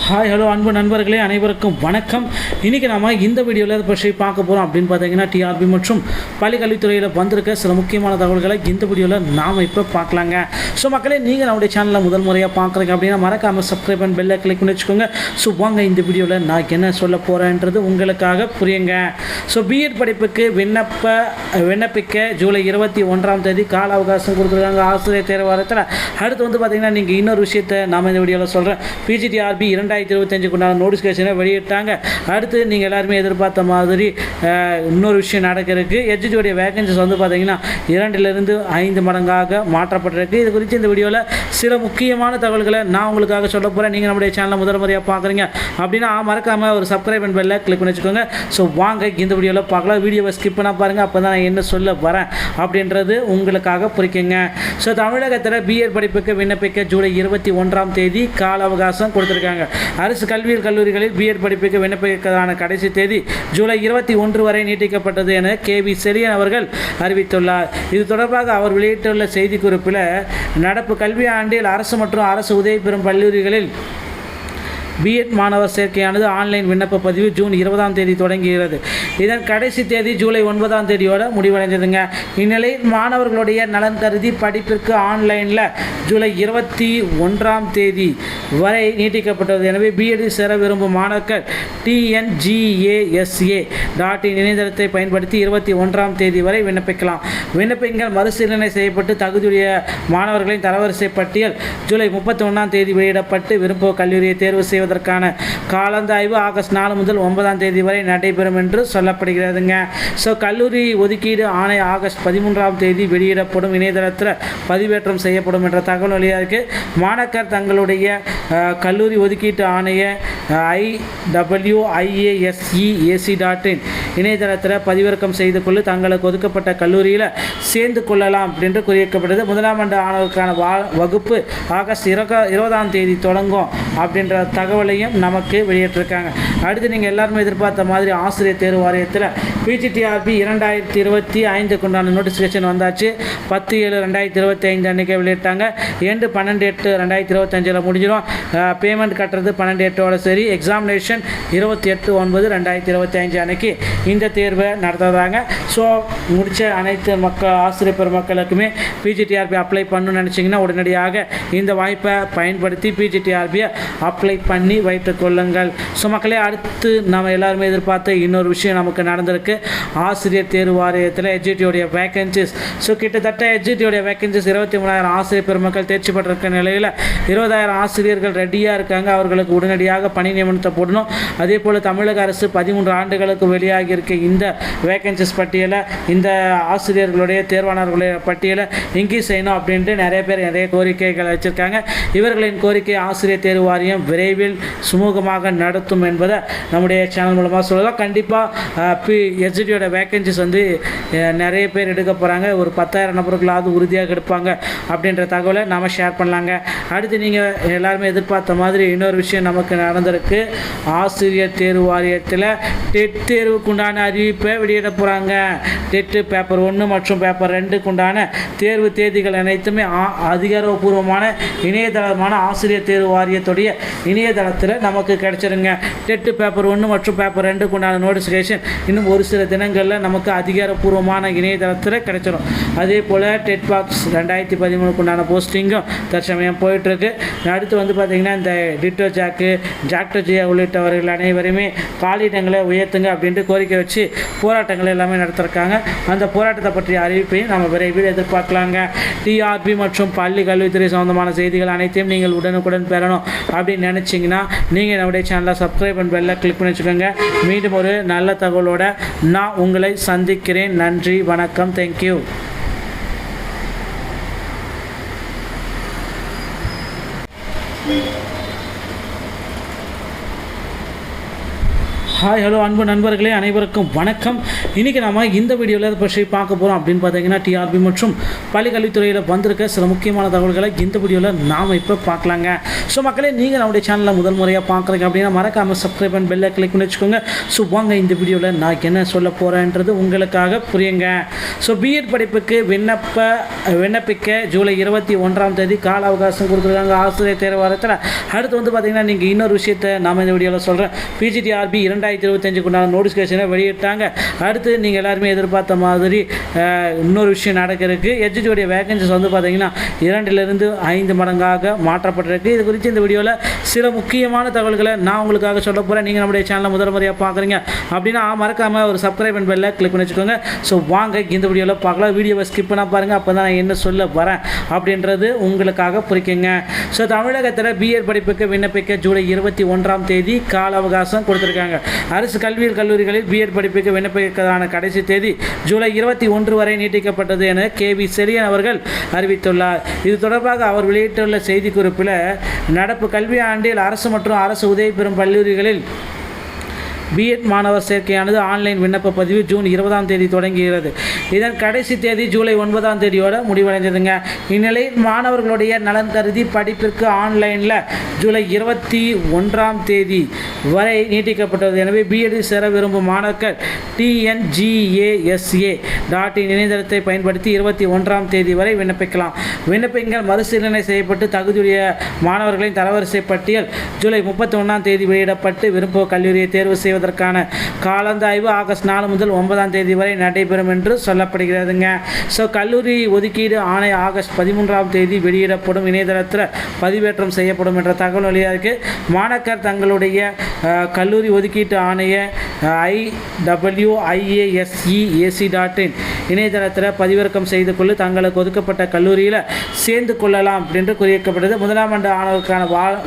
Hi hello அன்பு நண்பர்களே, அனைவருக்கும் வணக்கம். இன்றைக்கி நம்ம இந்த வீடியோவில் இதை பற்றி பார்க்க போகிறோம் அப்படின்னு பார்த்தீங்கன்னா, டிஆர்பி மற்றும் பள்ளிக்கல்வித்துறையில் வந்திருக்க சில முக்கியமான தகவல்களை இந்த வீடியோவில் நாம் இப்போ பார்க்கலாங்க. ஸோ மக்களே, நீங்கள் நம்முடைய சேனலில் முதல் முறையாக பார்க்குறீங்க அப்படின்னா மறக்காமல் சப்ஸ்கிரைப் பண்ணி பெல்லை கிளிக் பண்ணி வச்சுக்கோங்க. ஸோ வாங்க இந்த வீடியோவில் நான் என்ன சொல்ல போகிறேன்றது உங்களுக்காக புரியுங்க. ஸோ பிஎட் படிப்புக்கு விண்ணப்பிக்க ஜூலை 21 கால அவகாசம் கொடுத்துருக்காங்க ஆசிரியர் தேர்வு வாரத்தில். அடுத்து வந்து பார்த்திங்கன்னா, நீங்கள் இன்னொரு விஷயத்தை நாம் இந்த வீடியோவில் சொல்கிறேன். பிஜிடிஆர்பி 2025 நோட்டிஃபிகேஷனை வெளியிட்டாங்க. அடுத்து நீங்கள் எல்லாருமே எதிர்பார்த்த மாதிரி இன்னொரு விஷயம் நடக்கிறதுக்கு எஜ்ஜியோடைய வேகன்சிஸ் வந்து பார்த்தீங்கன்னா 2 to 5 மடங்காக மாற்றப்பட்டிருக்கு. இது குறித்து இந்த வீடியோவில் சில முக்கியமான தகவல்களை நான் உங்களுக்காக சொல்ல போகிறேன். நீங்கள் நம்முடைய சேனலை முதல் முறையாக பார்க்குறீங்க அப்படின்னா மறக்காமல் ஒரு சப்ஸ்கிரைப் அண்ட் பெல்லை கிளிக் பண்ணி வச்சுக்கோங்க. ஸோ வாங்க இந்த வீடியோவில் பார்க்கலாம். வீடியோவை ஸ்கிப் பண்ணால் பாருங்கள், அப்போ தான் நான் என்ன சொல்ல வரேன் அப்படின்றது உங்களுக்காக புரிக்குங்க. ஸோ தமிழகத்தில் பிஎட் படிப்புக்கு விண்ணப்பிக்க ஜூலை 21 கால அவகாசம் கொடுத்துருக்காங்க. அரசு கல்லூரிகளில் பிஎட் படிப்புக்கு விண்ணப்பிப்பதற்கான கடைசி தேதி ஜூலை 21 வரை நீட்டிக்கப்பட்டது என கேவி செலியன் அவர்கள் அறிவித்துள்ளார். இது தொடர்பாக அவர் வெளியிட்டுள்ள செய்திக்குறிப்பில், நடப்பு கல்வியாண்டில் அரசு மற்றும் அரசு உதவி பெறும் கல்லூரிகளில் பிஎட் மாணவர் சேர்க்கையானது ஆன்லைன் விண்ணப்ப பதிவு ஜூன் 20 தொடங்குகிறது. இதன் கடைசி தேதி ஜூலை 9 முடிவடைந்ததுங்க. இந்நிலையில் மாணவர்களுடைய நலன் கருதி படிப்பிற்கு ஆன்லைனில் ஜூலை 21 வரை நீட்டிக்கப்பட்டது. எனவே பிஎட் சேர விரும்பும் மாணவர்கள் TNGASA.in இணையதளத்தை பயன்படுத்தி 21 வரை விண்ணப்பிக்கலாம். விண்ணப்பங்கள் மறுசீலனை செய்யப்பட்டு தகுதியுடைய மாணவர்களின் தரவரிசை பட்டியல் ஜூலை 31 வெளியிடப்பட்டு விரும்பும் கல்லூரியை தேர்வு செய்வதற்கான காலந்தாய்வு ஆகஸ்ட் 4 முதல் 9 வரை நடைபெறும் என்று சொல்லப்படுகிறதுங்க. ஸோ கல்லூரி ஒதுக்கீடு ஆணை ஆகஸ்ட் 13 வெளியிடப்படும். இணையதளத்தில் பதிவேற்றம் செய்யப்படும் என்ற தகவல் வெளியாக இருக்குது. மாணக்கர் தங்களுடைய கல்லூரி ஒதுக்கீட்டு ஆணைய IWIASEAC.in இணையதளத்தில் பதிவிறக்கம் செய்து கொண்டு தங்களுக்கு ஒதுக்கப்பட்ட கல்லூரியில் சேர்ந்து கொள்ளலாம் என்று குறிப்பிடப்பட்டது. 1ஆம் ஆண்டு ஆணவருக்கான வகுப்பு ஆகஸ்ட் 20 தொடங்கும் அப்படின்ற தகவலையும் நமக்கு வெளியிட்டிருக்காங்க. அடுத்து நீங்கள் எல்லாருமே எதிர்பார்த்த மாதிரி ஆசிரியர் தேர்வு வாரியத்தில் பிஜிடிஆர்பி 2025 நோட்டிஃபிகேஷன் வந்தாச்சு. 10/7/2025 அன்றைக்கி வெளியிட்டாங்க. எண்டு 12/8/2025 முடிஞ்சிடும். பேமெண்ட் கட்டுறது 12/8 சரி. எக்ஸாமினேஷன் 28/9/2025 அன்றைக்கி இந்த தேர்வை நடத்துறதாங்க. ஸோ முடித்த அனைத்து ஆசிரியர் பெருமக்களுக்குமே பிஜிடிஆர்பி அப்ளை பண்ணணும்னு நினச்சிங்கன்னா உடனடியாக இந்த வாய்ப்பை பயன்படுத்தி பிஜிடிஆர்பியை அப்ளை பண்ணி வைத்துக் கொள்ளுங்கள். ஸோ மக்களே, அடுத்து நம்ம எல்லாருமே எதிர்பார்த்த இன்னொரு விஷயம் நமக்கு நடந்திருக்கு. ஆசிரியர் தேர்வு வாரியத்தில் எஜ்ஜிடியோடைய வேகன்சிஸ். ஸோ கிட்டத்தட்ட எஜ்ஜிடியோடைய வேகன்சிஸ் 23,000 ஆசிரியர் பெருமக்கள் தேர்ச்சி பெற்றிருக்க நிலையில் 20,000 ஆசிரியர்கள் ரெடியாக இருக்காங்க. அவர்களுக்கு உடனடியாக பணி நியமனத்தை போடணும். அதே போல் தமிழக அரசு 13 ஆண்டுகளுக்கு வெளியாகி இருக்க இந்த வேகன்சிஸ் பட்டியலை, இந்த ஆசிரியர்களுடைய தேர்வாளர்களுடைய பட்டியலை இன்க்ரீஸ் செய்யணும் அப்படின்ட்டு நிறைய பேர் நிறைய கோரிக்கைகள் வச்சுருக்காங்க. இவர்களின் கோரிக்கை ஆசிரியர் தேர்வு வாரியம் விரைவில் சுமூகமாக நடத்தும் என்பதை நம்முடைய சேனல் மூலமாக சொல்லலாம். கண்டிப்பாக எஸ்ஜிடியோட வேகன்சிஸ் வந்து நிறைய பேர் எடுக்க போகிறாங்க. ஒரு 10,000 நபர்களாவது உறுதியாக எடுப்பாங்க அப்படின்ற தகவலை நாம் ஷேர் பண்ணலாங்க. அடுத்து நீங்கள் எல்லாருமே எதிர்பார்த்த மாதிரி இன்னொரு விஷயம் நமக்கு நடந்திருக்கு. ஆசிரியர் தேர்வு வாரியத்தில் டெட் தேர்வுக்குண்டான அறிவிப்பை வெளியிட போகிறாங்க. டெட்டு பேப்பர் 1 மற்றும் பேப்பர் 2க்குண்டான தேர்வு தேதிகள் அனைத்துமே அதிகாரப்பூர்வமான இணையதளமான ஆசிரியர் தேர்வு வாரியத்துடைய இணையதளத்தில் நமக்கு கிடைச்சிருங்க. டெட்டு பேப்பர் 1 மற்றும் பேப்பர் 2க்குண்டான நோட்டிஃபிகேஷன் இன்னும் ஒரு சில தினங்களில் நமக்கு அதிகாரப்பூர்வமான இணையதளத்தில் கிடைச்சிடும். அதே போல் டெட் பாக்ஸ் 2013க்குண்டான போஸ்டிங்கும் தற்சமயம் போயிட்டுருக்கு. அடுத்து வந்து பார்த்திங்கன்னா, இந்த டிட்டோ ஜாக்டோ உள்ளிட்டவர்கள் அனைவருமே காலியிடங்களை உயர்த்துங்க அப்படின்ட்டு கோரிக்கை வச்சு போராட்டங்கள் எல்லாமே நடத்திருக்காங்க. அந்த போராட்டத்தை பற்றிய அறிவிப்பையும் நம்ம விரைவில் எதிர்பார்க்கலாங்க. டிஆர்பி மற்றும் பள்ளி கல்வித்துறை சம்பந்தமான செய்திகள் அனைத்தையும் நீங்கள் உடனுக்குடன் பெறணும் அப்படின்னு நினச்சிங்கன்னா நீங்கள் நம்முடைய சேனலை சப்ஸ்கிரைப் பண்ணி பெல்லை கிளிக் பண்ணி வச்சுக்கோங்க. மீண்டும் ஒரு நல்ல தகவலோட நான் உங்களை சந்திக்கிறேன். நன்றி, வணக்கம், தேங்க்யூ. ஹாய் ஹலோ அன்பு நண்பர்களே, அனைவருக்கும் வணக்கம். இன்றைக்கி நம்ம இந்த வீடியோவில் இதை பற்றி பார்க்க போகிறோம் அப்படின்னு பார்த்தீங்கன்னா, டிஆர்பி மற்றும் பள்ளிக்கல்வித்துறையில் வந்திருக்க சில முக்கியமான தகவல்களை இந்த வீடியோவில் நாம் இப்போ பார்க்கலாங்க. ஸோ மக்களே, நீங்கள் நம்முடைய சேனலில் முதல் முறையாக பார்க்குறீங்க அப்படின்னா மறக்காமல் சப்ஸ்கிரைப் அண்ட் பெல்லை கிளிக் பண்ணி வச்சுக்கோங்க. ஸோ வாங்க இந்த வீடியோவில் நான் என்ன சொல்ல போகிறேன்றது உங்களுக்காக புரியுங்க. ஸோ பிஎட் படிப்புக்கு விண்ணப்பிக்க ஜூலை 21ஆம் தேதி கால அவகாசம் கொடுத்துருக்காங்க ஆசிரியர் தேர்வு வாரத்தில். அடுத்து வந்து பார்த்திங்கன்னா, நீங்கள் இன்னொரு விஷயத்தை நாம் இந்த வீடியோவில் சொல்கிறேன். பிஜிடிஆர்பி 2025 நோட்டிஃபிகேஷனை வெளியிட்டாங்க. அடுத்து நீங்கள் எல்லாருமே எதிர்பார்த்த மாதிரி இன்னொரு விஷயம் நடக்கிறதுக்கு எஜ்ஜியோடைய வேகன்சிஸ் வந்து பார்த்தீங்கன்னா 2 to 5 மடங்காக மாற்றப்பட்டிருக்கு. இது குறித்து இந்த வீடியோவில் சில முக்கியமான தகவல்களை நான் உங்களுக்காக சொல்ல போகிறேன். நீங்கள் நம்முடைய சேனலை முதல் முறையாக பார்க்குறீங்க அப்படின்னா மறக்காமல் ஒரு சப்ஸ்கிரைப் அண்ட் பெல்லை கிளிக் பண்ணி வச்சுக்கோங்க. ஸோ வாங்க இந்த வீடியோவில் பார்க்கலாம். வீடியோவை ஸ்கிப் பண்ண பாருங்கள், அப்போ தான் நான் என்ன சொல்ல வரேன் அப்படின்றது உங்களுக்காக புரிக்குங்க. ஸோ தமிழகத்தில் பிஎட் படிப்புக்கு விண்ணப்பிக்க ஜூலை 21ஆம் தேதி கால அவகாசம் கொடுத்துருக்காங்க. அரசு கல்வியியல் கல்லூரிகளில் பிஎட் படிப்புக்கு விண்ணப்பிப்பதற்கான கடைசி தேதி ஜூலை 21 வரை நீட்டிக்கப்பட்டது என கேவி செலியன் அவர்கள் அறிவித்துள்ளார். இது தொடர்பாக அவர் வெளியிட்டுள்ள செய்திக்குறிப்பில், நடப்பு கல்வி ஆண்டில் அரசு மற்றும் அரசு உதவி பெறும் கல்லூரிகளில் பிஎட் மாணவர் சேர்க்கையானது ஆன்லைன் விண்ணப்ப பதிவு ஜூன் 20ஆம் தேதி தொடங்குகிறது. இதன் கடைசி தேதி ஜூலை 9ஆம் தேதியோடு முடிவடைந்ததுங்க. இந்நிலையில் மாணவர்களுடைய நலன் கருதி படிப்பிற்கு ஆன்லைனில் ஜூலை 21ஆம் தேதி வரை நீட்டிக்கப்பட்டது. எனவே பிஎட் சேர விரும்பும் மாணவர்கள் TNGASA.in இணையதளத்தை பயன்படுத்தி 21ஆம் தேதி வரை விண்ணப்பிக்கலாம். விண்ணப்பங்கள் மறுசீலனை செய்யப்பட்டு தகுதியுடைய மாணவர்களின் தரவரிசை பட்டியல் ஜூலை 31ஆம் தேதி வெளியிடப்பட்டு விருப்ப கல்லூரியை தேர்வு செய்வதற்கான காலந்தாய்வு ஆகஸ்ட் 4 முதல் 9ஆம் தேதி வரை நடைபெறும் என்று சொல்லப்படுகிறதுங்க. ஸோ கல்லூரி ஒதுக்கீடு ஆணை ஆகஸ்ட் 13ஆம் தேதி வெளியிடப்படும். இணையதளத்தில் பதிவேற்றம் செய்யப்படும் என்ற தகவல் வெளியாக இருக்குது. மாணக்கர் தங்களுடைய கல்லூரி ஒதுக்கீட்டு ஆணைய IWIASEAC.in இணையதளத்தில் பதிவிறக்கம் செய்து கொண்டு தங்களுக்கு ஒதுக்கப்பட்ட கல்லூரியில் சேர்ந்து கொள்ளலாம் என்று குறிப்பிடப்பட்டது. முதலாம் ஆண்டு ஆணவருக்கான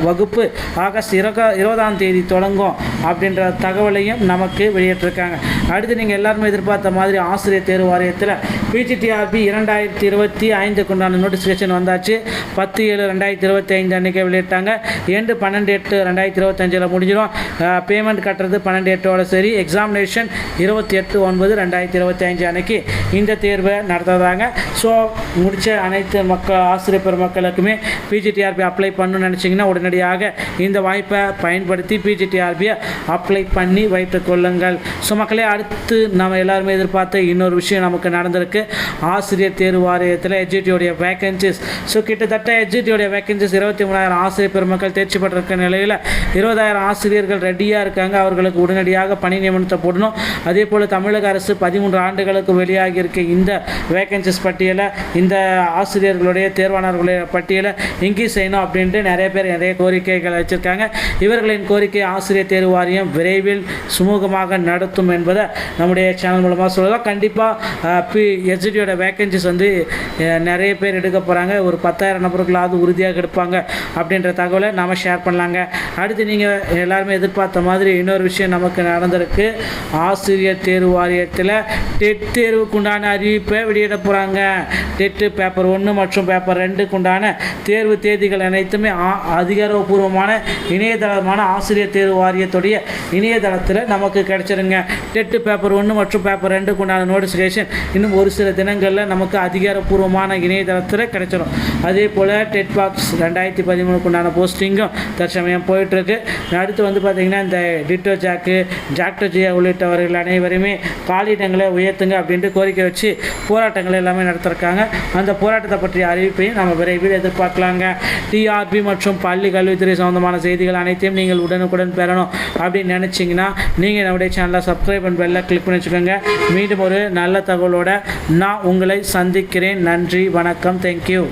வகுப்பு ஆகஸ்ட் 20ஆம் தேதி தொடங்கும் அப்படின்ற தகவலையும் நமக்கு வெளியிட்டிருக்காங்க. அடுத்து நீங்கள் எல்லாருமே எதிர்பார்த்த மாதிரி ஆசிரியர் தேர்வு வாரியத்தில் பிஜிடிஆர்பி 2025 நோட்டிஃபிகேஷன் வந்தாச்சு. 10/7/2025 அன்றைக்கி வெளியிட்டாங்க. 12/8/2025 முடிஞ்சிடும். பேமெண்ட் கட்டுறது 12/8 சரி. எக்ஸாமினேஷன் 28/9/2025 அன்னைக்கு இந்த தேர்வை நடத்துகிறாங்க. ஸோ முடித்த அனைத்து ஆசிரியர் பெருமக்களுக்குமே பிஜிடிஆர்பி அப்ளை பண்ணணும்னு நினச்சிங்கன்னா உடனடியாக இந்த வாய்ப்பை பயன்படுத்தி பிஜிடிஆர்பியை அப்ளை பண்ணி வைத்துக் கொள்ளுங்கள். ஸோ மக்களே, அடுத்து நம்ம எல்லாருமே எதிர்பார்த்த இன்னொரு விஷயம் நமக்கு நடந்திருக்கு. ஆசிரியர் தேர்வு வாரியத்தில் எஜ்ஜியோடைய வேகன்சிஸ். ஸோ கிட்டத்தட்ட எஜ்ஜியோடைய வேகன்சிஸ் 23,000 ஆசிரியர் பெருமக்கள் தேர்ச்சி பெற்றிருக்க நிலையில் 20,000 ஆசிரியர்கள் ரெடியாக இருக்காங்க. அவர்களுக்கு உடனடியாக பணி நியமனத்தை போடணும். அதே போல் தமிழக அரசு 13 ஆண்டுகளுக்கு வெளியாகி இருக்க இந்த வேகன்சிஸ் பட்டியலை, இந்த ஆசிரியர்களுடைய தேர்வாளர்களுடைய பட்டியலை இங்கேயும் செய்யணும் அப்படின்ட்டு நிறைய பேர் நிறைய கோரிக்கைகள் வச்சுருக்காங்க. இவர்களின் கோரிக்கை ஆசிரியர் தேர்வு வாரியம் விரைவில் சுமூகமாக நடத்தும் என்பதை நம்முடைய சேனல் மூலமாக சொல்லலாம். கண்டிப்பாக எஸ்ஜிடியோட வேகன்சிஸ் வந்து நிறைய பேர் எடுக்க போகிறாங்க. ஒரு 10,000 நபர்களாவது உறுதியாக எடுப்பாங்க அப்படின்ற தகவலை நாம் ஷேர் பண்ணலாங்க. அடுத்து நீங்கள் எல்லாருமே எதிர்பார்த்த மாதிரி இன்னொரு விஷயம் நமக்கு நடந்திருக்கு. ஆசிரியர் தேர்வு வாரியத்தில் டெட் தேர்வுக்குண்டான அறிவிப்பை வெளியிட போகிறாங்க. டெட்டு பேப்பர் 1 மற்றும் பேப்பர் 2க்குண்டான தேர்வு தேதிகள் அனைத்துமே அதிகாரப்பூர்வமான இணையதளமான ஆசிரியர் தேர்வு வாரியத்துடைய இணையதளத்தில் நமக்கு கிடைச்சிருங்க. டெட்டு பேப்பர் 1 மற்றும் பேப்பர் 2க்குண்டான நோட்டிஃபிகேஷன் இன்னும் ஒரு சில தினங்களில் நமக்கு அதிகாரப்பூர்வமான இணையதளத்தில் கிடைச்சிடும். அதே போல் டெட் பாக்ஸ் 2013க்குண்டான போஸ்டிங்கும் தற்சமயம் போயிட்டுருக்கு. அடுத்து வந்து பார்த்திங்கன்னா, இந்த டிட்டோ ஜாக்டோஜியா உள்ளிட்டவர்கள் அனைவருமே காலியிடங்களை உயர்த்துங்க அப்படின்ட்டு கோரிக்கை வச்சு போராட்டங்கள் எல்லாமே நடத்திருக்காங்க. அந்த போராட்டத்தை பற்றிய அறிவிப்பையும் நம்ம விரைவில் எதிர்பார்க்கலாங்க. டிஆர்பி மற்றும் பள்ளி கல்வித்துறை சம்பந்தமான செய்திகள் அனைத்தையும் நீங்கள் உடனுக்குடன் பெறணும் அப்படின்னு நினச்சிங்கன்னா நீங்கள் நம்முடைய சேனலை சப்ஸ்கிரைப் அண்ட் பெல்லை கிளிக் பண்ணி வச்சுக்கோங்க. மீண்டும் ஒரு நல்ல தகவலோடு நான் உங்களை சந்திக்கிறேன். நன்றி, வணக்கம், தேங்க்யூ.